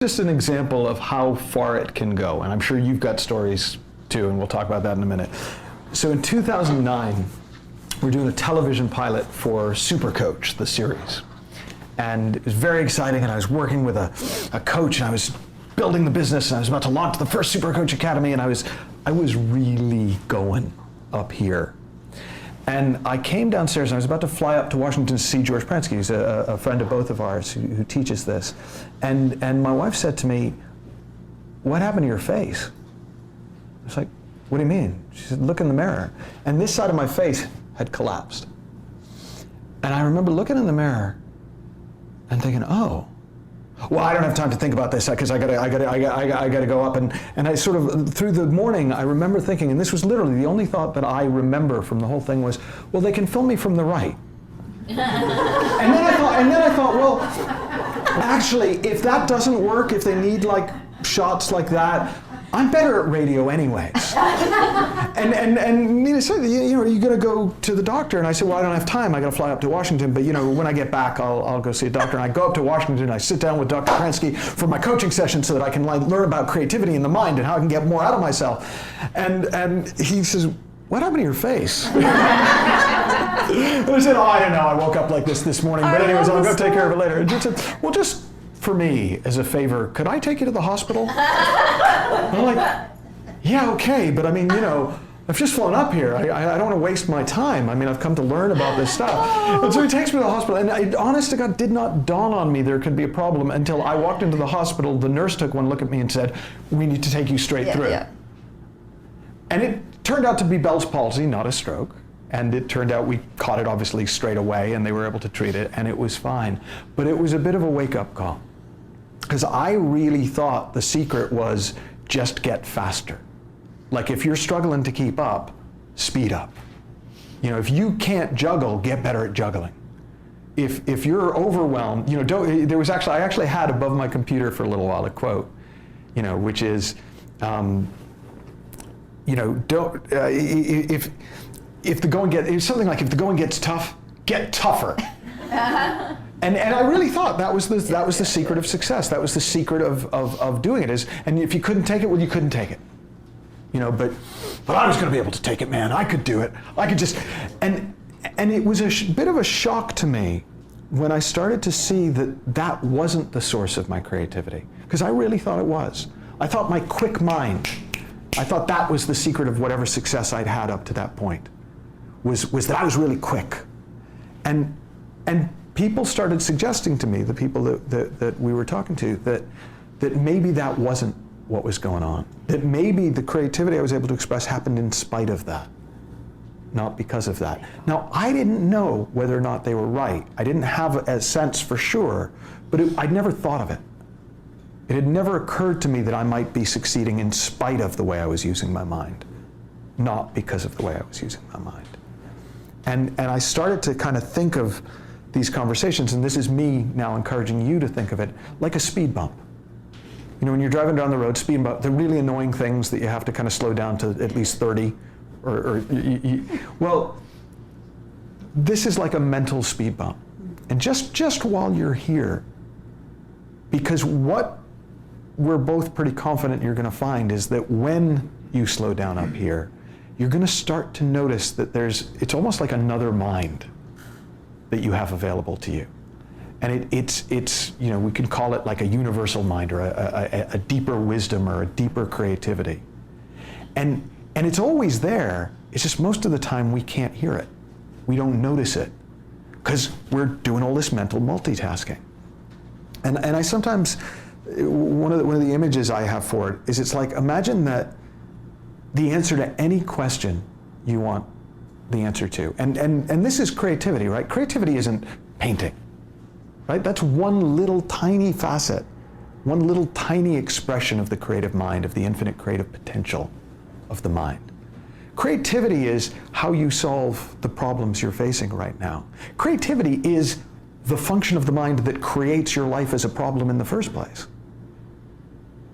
Just an example of how far it can go, and I'm sure you've got stories too, and we'll talk about that in a minute. So in 2009, we're doing a television pilot for Supercoach, the series. And it was very exciting, and I was working with a coach, and I was building the business, and I was about to launch the first Supercoach Academy, and I was really going up here. And I came downstairs, and I was about to fly up to Washington to see George Pransky, who's a friend of both of ours who teaches this. And my wife said to me, "What happened to your face?" I was like, "What do you mean?" She said, "Look in the mirror." And this side of my face had collapsed. And I remember looking in the mirror and thinking, oh, well, I don't have time to think about this because I gotta go up. And I sort of, through the morning, I remember thinking, and this was literally the only thought that I remember from the whole thing was, well, they can film me from the right. and then I thought, well, actually, if that doesn't work, if they need like shots like that, I'm better at radio anyways. and Nina said, you know, are you going to go to the doctor? And I said, well, I don't have time. I got to fly up to Washington. But you know, when I get back, I'll go see a doctor. And I go up to Washington. And I sit down with Dr. Pransky for my coaching session so that I can learn about creativity in the mind and how I can get more out of myself. And he says, what happened to your face? And I said, oh, I don't know. I woke up like this morning. But anyways, I'll go take care of it later. And he said, well, just for me, as a favor, could I take you to the hospital? I'm like, yeah, okay, but I mean, you know, I've just flown up here. I don't want to waste my time. I mean, I've come to learn about this stuff. And so he takes me to the hospital, and it, honest to God, did not dawn on me there could be a problem until I walked into the hospital. The nurse took one look at me and said, we need to take you straight through. Yeah. And it turned out to be Bell's palsy, not a stroke. And it turned out we caught it obviously straight away, and they were able to treat it, and it was fine. But it was a bit of a wake-up call, because I really thought the secret was just get faster. Like if you're struggling to keep up, speed up. You know, if you can't juggle, get better at juggling. If you're overwhelmed, you know, I actually had above my computer for a little while a quote, you know, which is, you know, if the going gets, it's something like if the going gets tough, get tougher. And I really thought that was the secret of success. That was the secret of doing it. And if you couldn't take it, well, you couldn't take it. You know, but I was going to be able to take it, man. I could do it. I could just, and it was a bit of a shock to me when I started to see that wasn't the source of my creativity, because I really thought it was. I thought my quick mind, I thought that was the secret of whatever success I'd had up to that point, was that I was really quick. And people started suggesting to me, the people that we were talking to, that maybe that wasn't what was going on. That maybe the creativity I was able to express happened in spite of that, not because of that. Now, I didn't know whether or not they were right. I didn't have a sense for sure, but I'd never thought of it. It had never occurred to me that I might be succeeding in spite of the way I was using my mind, not because of the way I was using my mind. And I started to kind of think of these conversations, and this is me now encouraging you to think of it like a speed bump. You know, when you're driving down the road, speed bump, the really annoying things that you have to kind of slow down to at least 30, well, this is like a mental speed bump. And just while you're here, because what we're both pretty confident you're going to find is that when you slow down up here, you're going to start to notice that it's almost like another mind that you have available to you. And it's you know, we can call it like a universal mind, or a deeper wisdom, or a deeper creativity. And it's always there. It's just most of the time we can't hear it. We don't notice it because we're doing all this mental multitasking. And I sometimes, one of the images I have for it is, it's like, imagine that the answer to any question you want the answer to. And this is creativity, right? Creativity isn't painting. Right? That's one little tiny facet, one little tiny expression of the creative mind, of the infinite creative potential of the mind. Creativity is how you solve the problems you're facing right now. Creativity is the function of the mind that creates your life as a problem in the first place.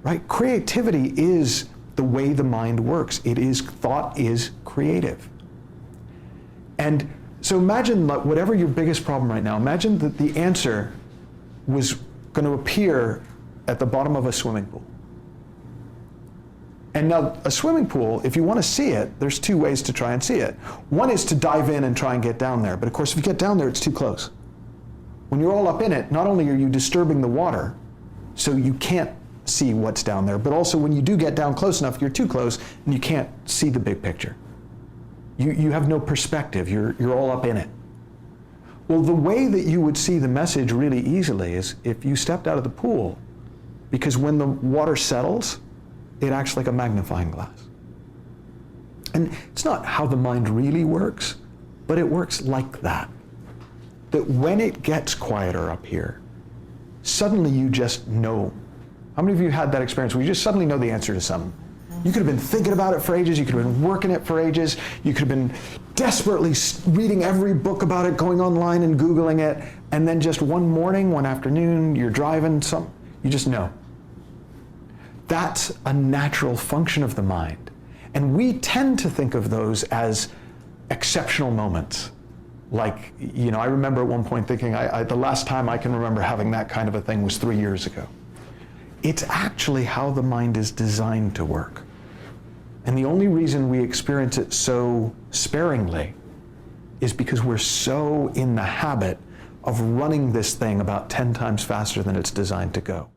Right? Creativity is the way the mind works. Thought is creative. And so imagine whatever your biggest problem right now, imagine that the answer was going to appear at the bottom of a swimming pool. And now a swimming pool, if you want to see it, there's two ways to try and see it. One is to dive in and try and get down there. But of course, if you get down there, it's too close. When you're all up in it, not only are you disturbing the water, so you can't see what's down there, but also when you do get down close enough, you're too close and you can't see the big picture. You have no perspective, you're all up in it. Well, the way that you would see the message really easily is if you stepped out of the pool, because when the water settles, it acts like a magnifying glass. And it's not how the mind really works, but it works like that. That when it gets quieter up here, suddenly you just know. How many of you had that experience where you just suddenly know the answer to something? You could have been thinking about it for ages, you could have been working it for ages, you could have been desperately reading every book about it, going online and Googling it, and then just one morning, one afternoon, you're driving, you just know. That's a natural function of the mind. And we tend to think of those as exceptional moments. Like, I remember at one point thinking, the last time I can remember having that kind of a thing was 3 years ago. It's actually how the mind is designed to work. And the only reason we experience it so sparingly is because we're so in the habit of running this thing about 10 times faster than it's designed to go.